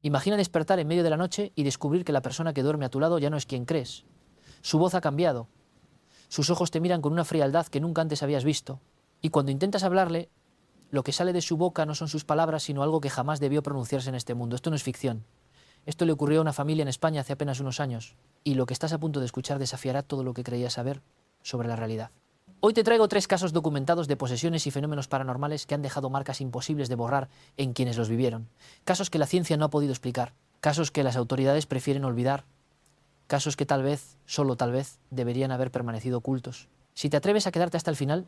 Imagina despertar en medio de la noche y descubrir que la persona que duerme a tu lado ya no es quien crees. Su voz ha cambiado. Sus ojos te miran con una frialdad que nunca antes habías visto. Y cuando intentas hablarle, lo que sale de su boca no son sus palabras, sino algo que jamás debió pronunciarse en este mundo. Esto no es ficción. Esto le ocurrió a una familia en España hace apenas unos años. Y lo que estás a punto de escuchar desafiará todo lo que creías saber sobre la realidad. Hoy te traigo 3 casos documentados de posesiones y fenómenos paranormales que han dejado marcas imposibles de borrar en quienes los vivieron. Casos que la ciencia no ha podido explicar. Casos que las autoridades prefieren olvidar. Casos que tal vez, solo tal vez, deberían haber permanecido ocultos. Si te atreves a quedarte hasta el final,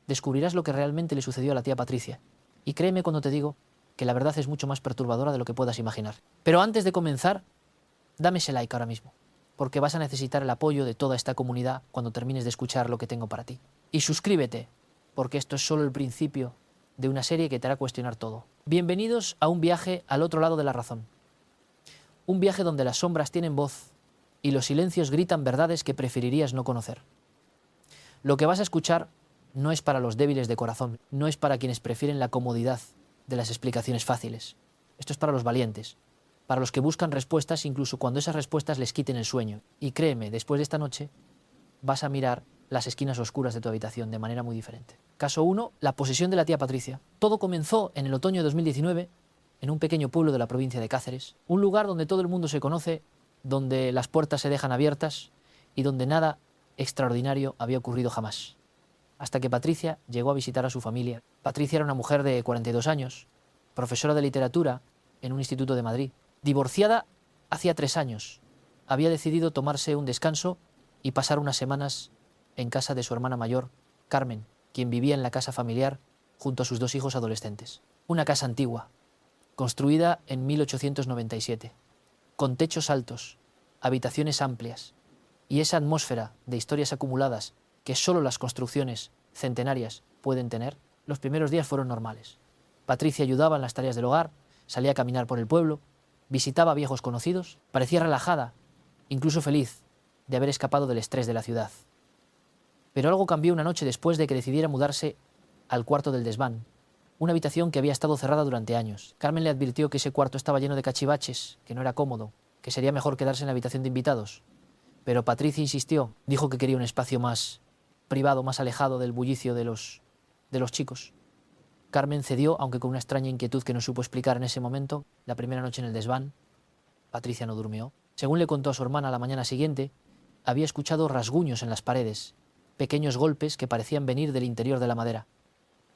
descubrirás lo que realmente le sucedió a la tía Patricia. Y créeme cuando te digo que la verdad es mucho más perturbadora de lo que puedas imaginar. Pero antes de comenzar, dame ese like ahora mismo, porque vas a necesitar el apoyo de toda esta comunidad cuando termines de escuchar lo que tengo para ti. Y suscríbete, porque esto es solo el principio de una serie que te hará cuestionar todo. Bienvenidos a un viaje al otro lado de la razón. Un viaje donde las sombras tienen voz y los silencios gritan verdades que preferirías no conocer. Lo que vas a escuchar no es para los débiles de corazón, no es para quienes prefieren la comodidad de las explicaciones fáciles. Esto es para los valientes, para los que buscan respuestas incluso cuando esas respuestas les quiten el sueño. Y créeme, después de esta noche vas a mirar las esquinas oscuras de tu habitación de manera muy diferente. Caso 1, la posesión de la tía Patricia. Todo comenzó en el otoño de 2019 en un pequeño pueblo de la provincia de Cáceres, un lugar donde todo el mundo se conoce, donde las puertas se dejan abiertas y donde nada extraordinario había ocurrido jamás. Hasta que Patricia llegó a visitar a su familia. Patricia era una mujer de 42 años, profesora de literatura en un instituto de Madrid. Divorciada hacía 3 años, había decidido tomarse un descanso y pasar unas semanas en casa de su hermana mayor, Carmen, quien vivía en la casa familiar junto a sus 2 hijos adolescentes. Una casa antigua, construida en 1897, con techos altos, habitaciones amplias y esa atmósfera de historias acumuladas que solo las construcciones centenarias pueden tener. Los primeros días fueron normales. Patricia ayudaba en las tareas del hogar, salía a caminar por el pueblo, visitaba a viejos conocidos, parecía relajada, incluso feliz de haber escapado del estrés de la ciudad. Pero algo cambió una noche después de que decidiera mudarse al cuarto del desván, una habitación que había estado cerrada durante años. Carmen le advirtió que ese cuarto estaba lleno de cachivaches, que no era cómodo, que sería mejor quedarse en la habitación de invitados. Pero Patricia insistió, dijo que quería un espacio más privado, más alejado del bullicio de los chicos. Carmen cedió, aunque con una extraña inquietud que no supo explicar en ese momento. La primera noche en el desván, Patricia no durmió. Según le contó a su hermana la mañana siguiente, había escuchado rasguños en las paredes, pequeños golpes que parecían venir del interior de la madera.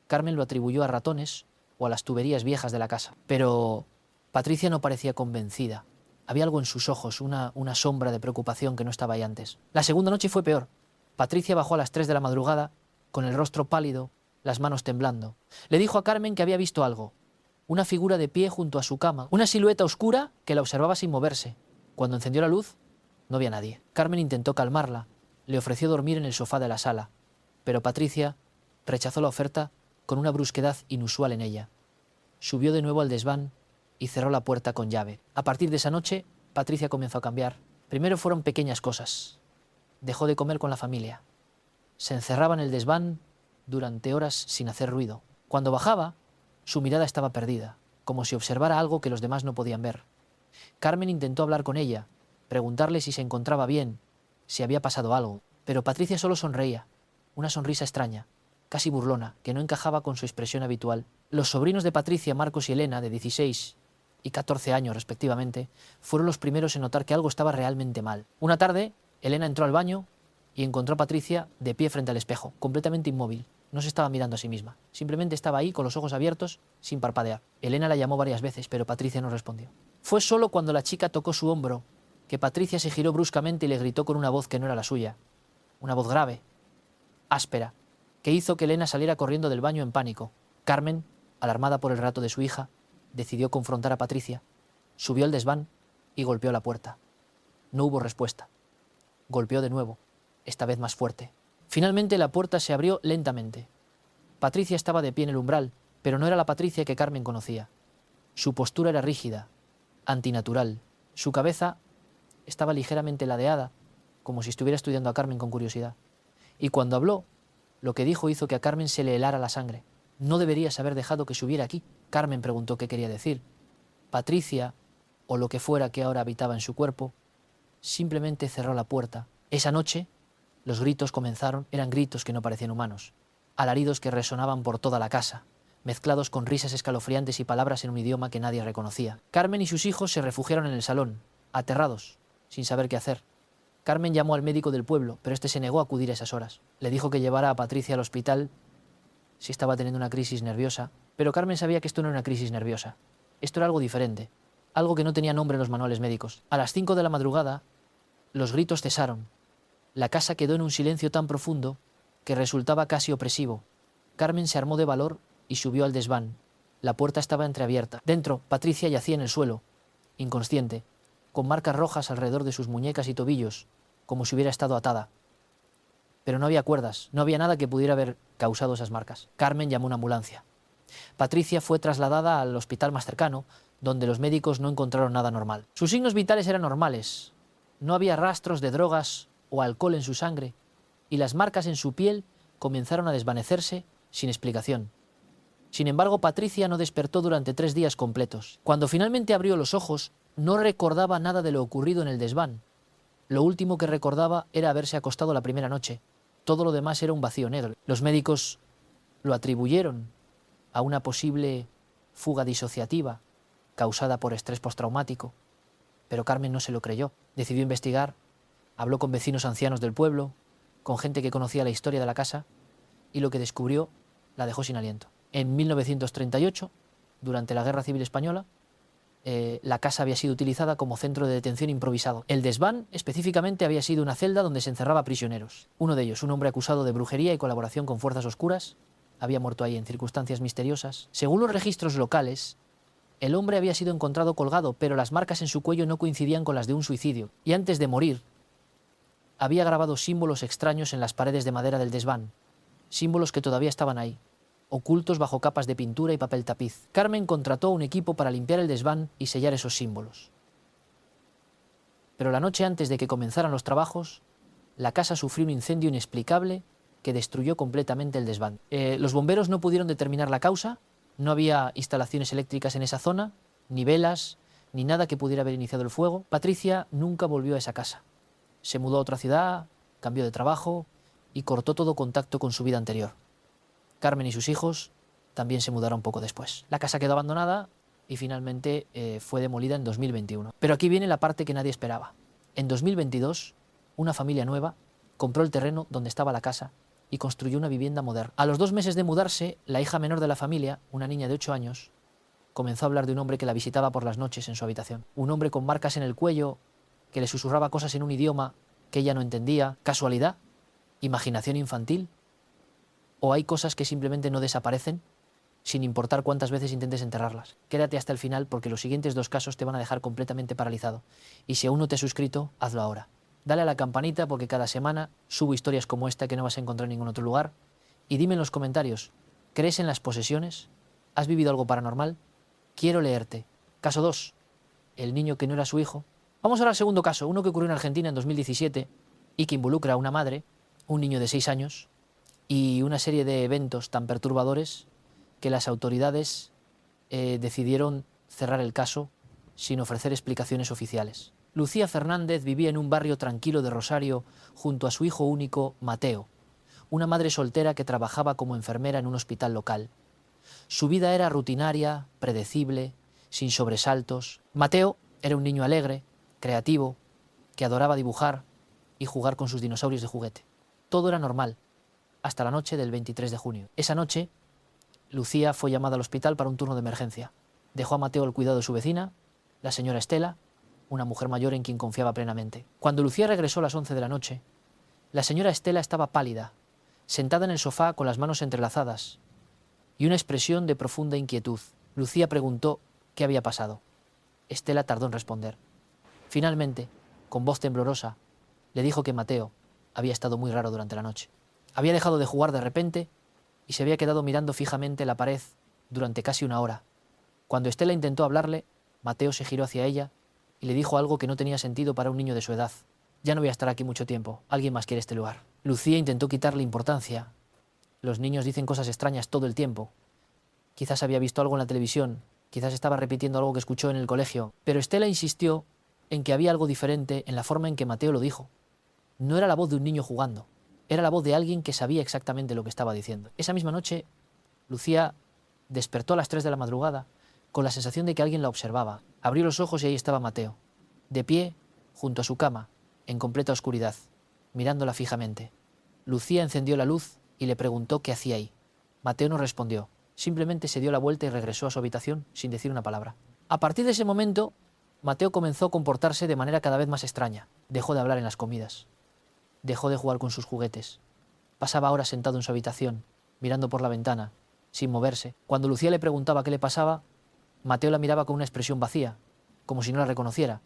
Carmen lo atribuyó a ratones o a las tuberías viejas de la casa. Pero Patricia no parecía convencida. Había algo en sus ojos, una sombra de preocupación que no estaba ahí antes. La segunda noche fue peor. Patricia bajó a las 3 de la madrugada, con el rostro pálido, las manos temblando. Le dijo a Carmen que había visto algo. Una figura de pie junto a su cama, una silueta oscura que la observaba sin moverse. Cuando encendió la luz, no había nadie. Carmen intentó calmarla, le ofreció dormir en el sofá de la sala, pero Patricia rechazó la oferta con una brusquedad inusual en ella. Subió de nuevo al desván y cerró la puerta con llave. A partir de esa noche, Patricia comenzó a cambiar. Primero fueron pequeñas cosas. Dejó de comer con la familia. Se encerraba en el desván durante horas sin hacer ruido. Cuando bajaba, su mirada estaba perdida, como si observara algo que los demás no podían ver. Carmen intentó hablar con ella, preguntarle si se encontraba bien, si había pasado algo, pero Patricia solo sonreía, una sonrisa extraña, casi burlona, que no encajaba con su expresión habitual. Los sobrinos de Patricia, Marcos y Elena, de 16 y 14 años respectivamente, fueron los primeros en notar que algo estaba realmente mal. Una tarde, Elena entró al baño y encontró a Patricia de pie frente al espejo, completamente inmóvil. No se estaba mirando a sí misma, simplemente estaba ahí con los ojos abiertos, sin parpadear. Elena la llamó varias veces, pero Patricia no respondió. Fue solo cuando la chica tocó su hombro que Patricia se giró bruscamente y le gritó con una voz que no era la suya, una voz grave, áspera, que hizo que Elena saliera corriendo del baño en pánico. Carmen, alarmada por el relato de su hija, decidió confrontar a Patricia, subió al desván y golpeó la puerta. No hubo respuesta. Golpeó de nuevo, esta vez más fuerte. Finalmente la puerta se abrió lentamente. Patricia estaba de pie en el umbral, pero no era la Patricia que Carmen conocía. Su postura era rígida, antinatural. Su cabeza estaba ligeramente ladeada, como si estuviera estudiando a Carmen con curiosidad. Y cuando habló, lo que dijo hizo que a Carmen se le helara la sangre. «No deberías haber dejado que subiera aquí». Carmen preguntó qué quería decir. Patricia o lo que fuera que ahora habitaba en su cuerpo, simplemente cerró la puerta. Esa noche, los gritos comenzaron, eran gritos que no parecían humanos, alaridos que resonaban por toda la casa, mezclados con risas escalofriantes y palabras en un idioma que nadie reconocía. Carmen y sus hijos se refugiaron en el salón, aterrados, sin saber qué hacer. Carmen llamó al médico del pueblo, pero este se negó a acudir a esas horas. Le dijo que llevara a Patricia al hospital si estaba teniendo una crisis nerviosa, pero Carmen sabía que esto no era una crisis nerviosa. Esto era algo diferente, algo que no tenía nombre en los manuales médicos. A las 5 de la madrugada, los gritos cesaron. La casa quedó en un silencio tan profundo que resultaba casi opresivo. Carmen se armó de valor y subió al desván. La puerta estaba entreabierta. Dentro, Patricia yacía en el suelo, inconsciente, con marcas rojas alrededor de sus muñecas y tobillos, como si hubiera estado atada. Pero no había cuerdas, no había nada que pudiera haber causado esas marcas. Carmen llamó a una ambulancia. Patricia fue trasladada al hospital más cercano, donde los médicos no encontraron nada normal. Sus signos vitales eran normales. No había rastros de drogas o alcohol en su sangre, y las marcas en su piel comenzaron a desvanecerse sin explicación. Sin embargo, Patricia no despertó durante 3 días completos. Cuando finalmente abrió los ojos, no recordaba nada de lo ocurrido en el desván. Lo último que recordaba era haberse acostado la primera noche. Todo lo demás era un vacío negro. Los médicos lo atribuyeron a una posible fuga disociativa causada por estrés postraumático, pero Carmen no se lo creyó. Decidió investigar, habló con vecinos ancianos del pueblo, con gente que conocía la historia de la casa, y lo que descubrió la dejó sin aliento. En 1938, durante la Guerra Civil Española, la casa había sido utilizada como centro de detención improvisado. El desván específicamente había sido una celda donde se encerraba prisioneros. Uno de ellos, un hombre acusado de brujería y colaboración con fuerzas oscuras, había muerto ahí en circunstancias misteriosas. Según los registros locales, el hombre había sido encontrado colgado, pero las marcas en su cuello no coincidían con las de un suicidio. Y antes de morir, había grabado símbolos extraños en las paredes de madera del desván, símbolos que todavía estaban ahí, ocultos bajo capas de pintura y papel tapiz. Carmen contrató a un equipo para limpiar el desván y sellar esos símbolos. Pero la noche antes de que comenzaran los trabajos, la casa sufrió un incendio inexplicable que destruyó completamente el desván. Los bomberos no pudieron determinar la causa, no había instalaciones eléctricas en esa zona, ni velas, ni nada que pudiera haber iniciado el fuego. Patricia nunca volvió a esa casa. Se mudó a otra ciudad, cambió de trabajo y cortó todo contacto con su vida anterior. Carmen y sus hijos también se mudaron poco después. La casa quedó abandonada y finalmente fue demolida en 2021. Pero aquí viene la parte que nadie esperaba. En 2022, una familia nueva compró el terreno donde estaba la casa y construyó una vivienda moderna. A los 2 meses de mudarse, la hija menor de la familia, una niña de 8 años, comenzó a hablar de un hombre que la visitaba por las noches en su habitación. Un hombre con marcas en el cuello, que le susurraba cosas en un idioma que ella no entendía. ¿Casualidad? ¿Imaginación infantil? ¿O hay cosas que simplemente no desaparecen sin importar cuántas veces intentes enterrarlas? Quédate hasta el final porque los siguientes 2 casos te van a dejar completamente paralizado. Y si aún no te has suscrito, hazlo ahora. Dale a la campanita porque cada semana subo historias como esta que no vas a encontrar en ningún otro lugar. Y dime en los comentarios, ¿crees en las posesiones? ¿Has vivido algo paranormal? Quiero leerte. Caso 2. El niño que no era su hijo. Vamos ahora al segundo caso, uno que ocurrió en Argentina en 2017 y que involucra a una madre, un niño de 6 años y una serie de eventos tan perturbadores que las autoridades decidieron cerrar el caso sin ofrecer explicaciones oficiales. Lucía Fernández vivía en un barrio tranquilo de Rosario junto a su hijo único, Mateo, una madre soltera que trabajaba como enfermera en un hospital local. Su vida era rutinaria, predecible, sin sobresaltos. Mateo era un niño alegre, creativo, que adoraba dibujar y jugar con sus dinosaurios de juguete. Todo era normal, hasta la noche del 23 de junio. Esa noche, Lucía fue llamada al hospital para un turno de emergencia. Dejó a Mateo al cuidado de su vecina, la señora Estela, una mujer mayor en quien confiaba plenamente. Cuando Lucía regresó a las 11 de la noche, la señora Estela estaba pálida, sentada en el sofá con las manos entrelazadas y una expresión de profunda inquietud. Lucía preguntó qué había pasado. Estela tardó en responder. Finalmente, con voz temblorosa, le dijo que Mateo había estado muy raro durante la noche. Había dejado de jugar de repente y se había quedado mirando fijamente la pared durante casi 1 hora. Cuando Estela intentó hablarle, Mateo se giró hacia ella y le dijo algo que no tenía sentido para un niño de su edad. Ya no voy a estar aquí mucho tiempo, alguien más quiere este lugar. Lucía intentó quitarle importancia. Los niños dicen cosas extrañas todo el tiempo. Quizás había visto algo en la televisión Quizás estaba repitiendo algo que escuchó en el colegio, pero Estela insistió en que había algo diferente en la forma en que Mateo lo dijo. No era la voz de un niño jugando, era la voz de alguien que sabía exactamente lo que estaba diciendo. Esa misma noche, Lucía despertó a las 3 de la madrugada con la sensación de que alguien la observaba. Abrió los ojos y ahí estaba Mateo, de pie, junto a su cama, en completa oscuridad, mirándola fijamente. Lucía encendió la luz y le preguntó qué hacía ahí. Mateo no respondió, simplemente se dio la vuelta y regresó a su habitación sin decir una palabra. A partir de ese momento, Mateo comenzó a comportarse de manera cada vez más extraña. Dejó de hablar en las comidas. Dejó de jugar con sus juguetes. Pasaba horas sentado en su habitación, mirando por la ventana, sin moverse. Cuando Lucía le preguntaba qué le pasaba, Mateo la miraba con una expresión vacía, como si no la reconociera.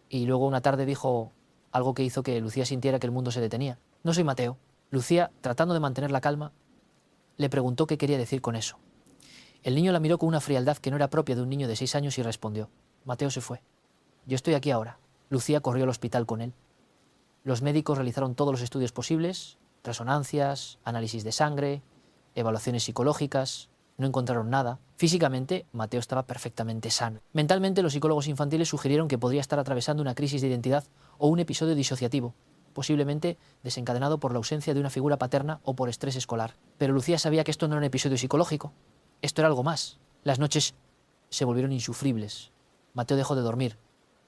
Y luego una tarde dijo algo que hizo que Lucía sintiera que el mundo se detenía. No soy Mateo. Lucía, tratando de mantener la calma, le preguntó qué quería decir con eso. El niño la miró con una frialdad que no era propia de un niño de 6 años y respondió: Mateo se fue. Yo estoy aquí ahora. Lucía corrió al hospital con él. Los médicos realizaron todos los estudios posibles, resonancias, análisis de sangre, evaluaciones psicológicas. No encontraron nada. Físicamente, Mateo estaba perfectamente sano. Mentalmente, los psicólogos infantiles sugirieron que podría estar atravesando una crisis de identidad o un episodio disociativo, posiblemente desencadenado por la ausencia de una figura paterna o por estrés escolar. Pero Lucía sabía que esto no era un episodio psicológico. Esto era algo más. Las noches se volvieron insufribles. Mateo dejó de dormir.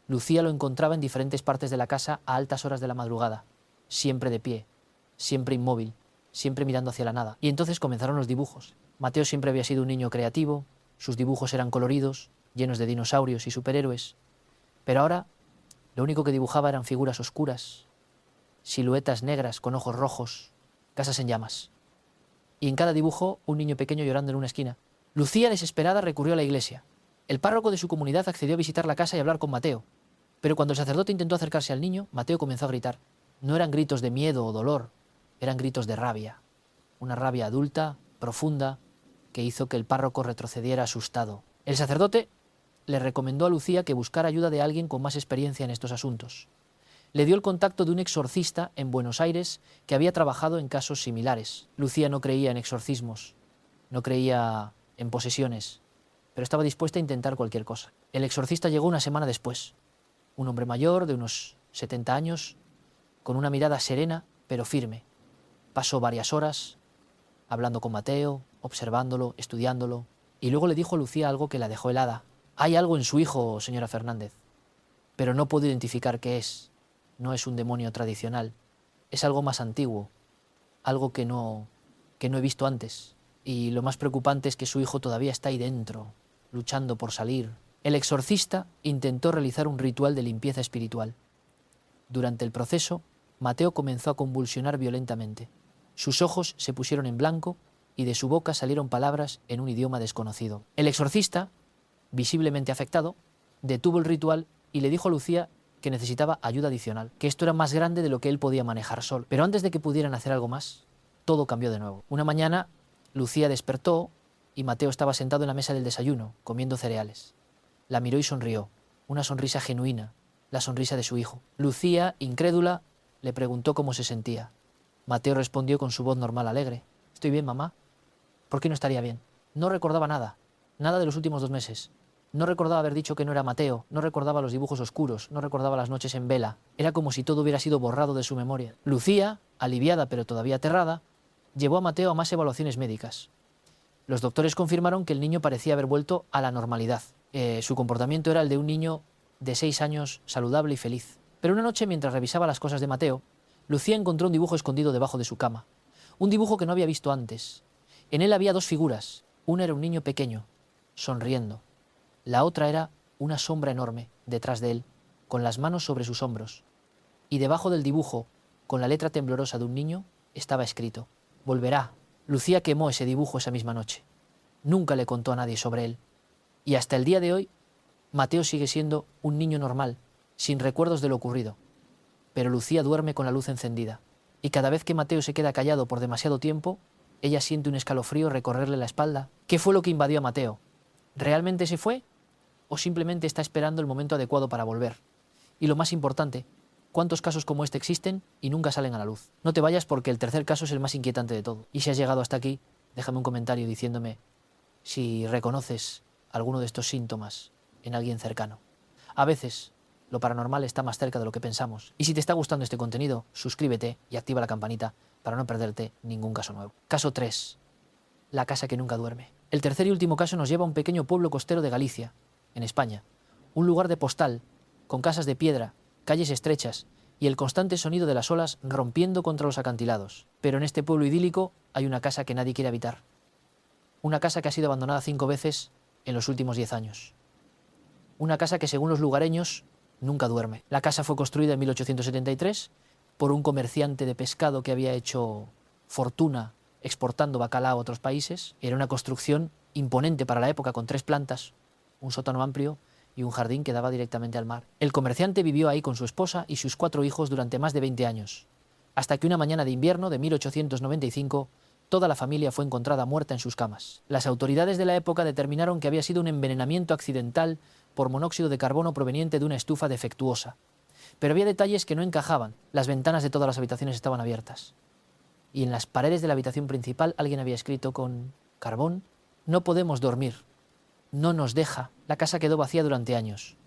Lucía lo encontraba en diferentes partes de la casa a altas horas de la madrugada, siempre de pie, siempre inmóvil, siempre mirando hacia la nada. Y entonces comenzaron los dibujos. Mateo siempre había sido un niño creativo, sus dibujos eran coloridos, llenos de dinosaurios y superhéroes. Pero ahora, lo único que dibujaba eran figuras oscuras, siluetas negras con ojos rojos, casas en llamas. Y en cada dibujo, un niño pequeño llorando en una esquina. Lucía, desesperada, recurrió a la iglesia. El párroco de su comunidad accedió a visitar la casa y hablar con Mateo. Pero cuando el sacerdote intentó acercarse al niño, Mateo comenzó a gritar. No eran gritos de miedo o dolor, eran gritos de rabia. Una rabia adulta, profunda, que hizo que el párroco retrocediera asustado. El sacerdote le recomendó a Lucía que buscara ayuda de alguien con más experiencia en estos asuntos. Le dio el contacto de un exorcista en Buenos Aires que había trabajado en casos similares. Lucía no creía en exorcismos, no creía en posesiones, pero estaba dispuesta a intentar cualquier cosa. El exorcista llegó una semana después. Un hombre mayor, de unos 70 años, con una mirada serena pero firme. Pasó varias horas hablando con Mateo, observándolo, estudiándolo, y luego le dijo a Lucía algo que la dejó helada. Hay algo en su hijo, señora Fernández, pero no puedo identificar qué es. No es un demonio tradicional, es algo más antiguo, algo que no he visto antes. Y lo más preocupante es que su hijo todavía está ahí dentro, luchando por salir. El exorcista intentó realizar un ritual de limpieza espiritual. Durante el proceso, Mateo comenzó a convulsionar violentamente. Sus ojos se pusieron en blanco y de su boca salieron palabras en un idioma desconocido. El exorcista, visiblemente afectado, detuvo el ritual y le dijo a Lucía que necesitaba ayuda adicional, que esto era más grande de lo que él podía manejar solo. Pero antes de que pudieran hacer algo más, todo cambió de nuevo. Una mañana, Lucía despertó y Mateo estaba sentado en la mesa del desayuno, comiendo cereales. La miró y sonrió, una sonrisa genuina, la sonrisa de su hijo. Lucía, incrédula, le preguntó cómo se sentía. Mateo respondió con su voz normal alegre. «Estoy bien, mamá». «¿Por qué no estaría bien?» No recordaba nada, nada de los últimos 2 meses. No recordaba haber dicho que no era Mateo, no recordaba los dibujos oscuros, no recordaba las noches en vela. Era como si todo hubiera sido borrado de su memoria. Lucía, aliviada pero todavía aterrada, llevó a Mateo a más evaluaciones médicas. Los doctores confirmaron que el niño parecía haber vuelto a la normalidad. Su comportamiento era el de un niño de 6 años, saludable y feliz. Pero una noche, mientras revisaba las cosas de Mateo, Lucía encontró un dibujo escondido debajo de su cama. Un dibujo que no había visto antes. En él había 2 figuras. Una era un niño pequeño, sonriendo. La otra era una sombra enorme detrás de él, con las manos sobre sus hombros. Y debajo del dibujo, con la letra temblorosa de un niño, estaba escrito: «Volverá». Lucía quemó ese dibujo esa misma noche. Nunca le contó a nadie sobre él. Y hasta el día de hoy, Mateo sigue siendo un niño normal, sin recuerdos de lo ocurrido. Pero Lucía duerme con la luz encendida. Y cada vez que Mateo se queda callado por demasiado tiempo, ella siente un escalofrío recorrerle la espalda. ¿Qué fue lo que invadió a Mateo? ¿Realmente se fue? ¿O simplemente está esperando el momento adecuado para volver? Y lo más importante, ¿cuántos casos como este existen y nunca salen a la luz? No te vayas porque el tercer caso es el más inquietante de todo. Y si has llegado hasta aquí, déjame un comentario diciéndome si reconoces alguno de estos síntomas en alguien cercano. A veces, lo paranormal está más cerca de lo que pensamos. Y si te está gustando este contenido, suscríbete y activa la campanita para no perderte ningún caso nuevo. Caso 3. La casa que nunca duerme. El tercer y último caso nos lleva a un pequeño pueblo costero de Galicia, en España. Un lugar de postal, con casas de piedra, calles estrechas y el constante sonido de las olas rompiendo contra los acantilados. Pero en este pueblo idílico hay una casa que nadie quiere habitar. Una casa que ha sido abandonada 5 veces en los últimos 10 años. Una casa que, según los lugareños, nunca duerme. La casa fue construida en 1873 por un comerciante de pescado que había hecho fortuna exportando bacalao a otros países. Era una construcción imponente para la época, con 3 plantas, un sótano amplio y un jardín que daba directamente al mar. El comerciante vivió ahí con su esposa y sus 4 hijos durante más de 20 años, hasta que una mañana de invierno de 1895 toda la familia fue encontrada muerta en sus camas. Las autoridades de la época determinaron que había sido un envenenamiento accidental por monóxido de carbono proveniente de una estufa defectuosa. Pero había detalles que no encajaban. Las ventanas de todas las habitaciones estaban abiertas. Y en las paredes de la habitación principal alguien había escrito con carbón: "No podemos dormir. No nos deja". La casa quedó vacía durante años.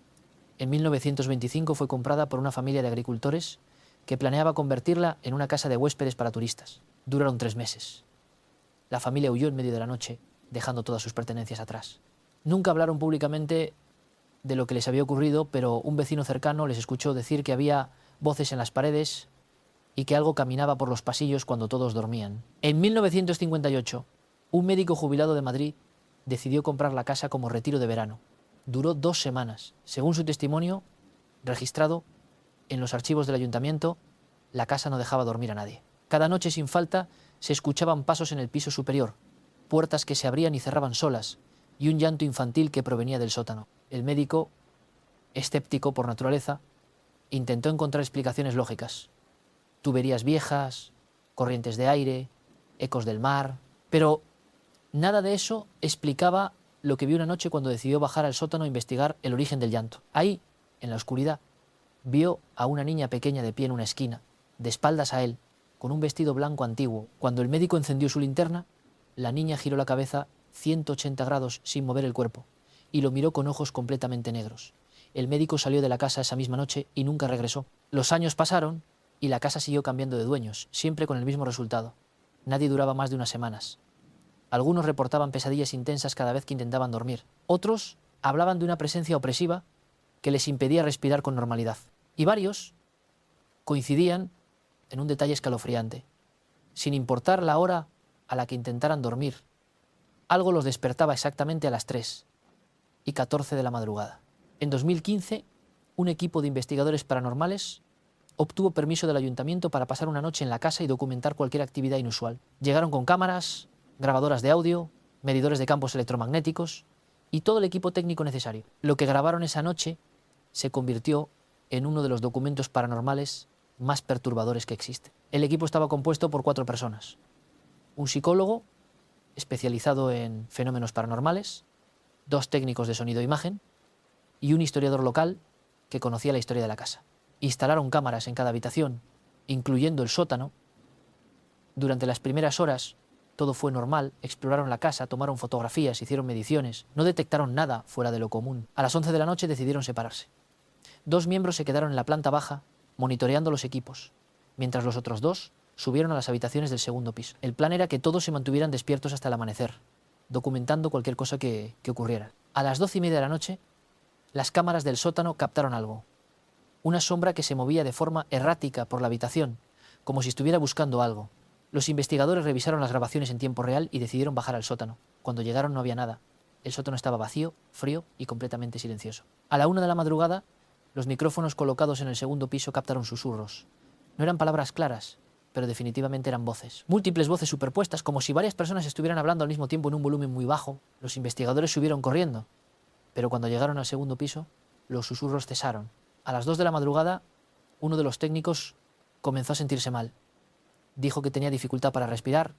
En 1925 fue comprada por una familia de agricultores que planeaba convertirla en una casa de huéspedes para turistas. Duraron 3 meses. La familia huyó en medio de la noche, dejando todas sus pertenencias atrás. Nunca hablaron públicamente de lo que les había ocurrido, pero un vecino cercano les escuchó decir que había voces en las paredes y que algo caminaba por los pasillos cuando todos dormían. En 1958, un médico jubilado de Madrid decidió comprar la casa como retiro de verano. Duró 2 semanas. Según su testimonio, registrado en los archivos del ayuntamiento, la casa no dejaba dormir a nadie. Cada noche sin falta se escuchaban pasos en el piso superior, puertas que se abrían y cerraban solas, y un llanto infantil que provenía del sótano. El médico, escéptico por naturaleza, intentó encontrar explicaciones lógicas. Tuberías viejas, corrientes de aire, ecos del mar... Pero nada de eso explicaba lo que vio una noche cuando decidió bajar al sótano a investigar el origen del llanto. Ahí, en la oscuridad, vio a una niña pequeña de pie en una esquina, de espaldas a él, con un vestido blanco antiguo. Cuando el médico encendió su linterna, la niña giró la cabeza 180 grados sin mover el cuerpo y lo miró con ojos completamente negros. El médico salió de la casa esa misma noche y nunca regresó. Los años pasaron y la casa siguió cambiando de dueños, siempre con el mismo resultado. Nadie duraba más de unas semanas. Algunos reportaban pesadillas intensas cada vez que intentaban dormir. Otros hablaban de una presencia opresiva que les impedía respirar con normalidad. Y varios coincidían en un detalle escalofriante. Sin importar la hora a la que intentaran dormir, algo los despertaba exactamente a las 3:14 de la madrugada. En 2015, un equipo de investigadores paranormales obtuvo permiso del ayuntamiento para pasar una noche en la casa y documentar cualquier actividad inusual. Llegaron con cámaras, grabadoras de audio, medidores de campos electromagnéticos y todo el equipo técnico necesario. Lo que grabaron esa noche se convirtió en uno de los documentos paranormales más perturbadores que existen. El equipo estaba compuesto por 4 personas. Un psicólogo especializado en fenómenos paranormales, 2 técnicos de sonido e imagen y un historiador local que conocía la historia de la casa. Instalaron cámaras en cada habitación, incluyendo el sótano. Durante las primeras horas todo fue normal, exploraron la casa, tomaron fotografías, hicieron mediciones, no detectaron nada fuera de lo común. A las 11 de la noche decidieron separarse. 2 miembros se quedaron en la planta baja monitoreando los equipos, mientras los otros 2 subieron a las habitaciones del segundo piso. El plan era que todos se mantuvieran despiertos hasta el amanecer, documentando cualquier cosa que ocurriera. A las 12:30 de la noche, las cámaras del sótano captaron algo. Una sombra que se movía de forma errática por la habitación, como si estuviera buscando algo. Los investigadores revisaron las grabaciones en tiempo real y decidieron bajar al sótano. Cuando llegaron no había nada. El sótano estaba vacío, frío y completamente silencioso. A la 1 de la madrugada, los micrófonos colocados en el segundo piso captaron susurros. No eran palabras claras, pero definitivamente eran voces. Múltiples voces superpuestas, como si varias personas estuvieran hablando al mismo tiempo en un volumen muy bajo. Los investigadores subieron corriendo, pero cuando llegaron al segundo piso, los susurros cesaron. A las 2 de la madrugada, uno de los técnicos comenzó a sentirse mal. Dijo que tenía dificultad para respirar,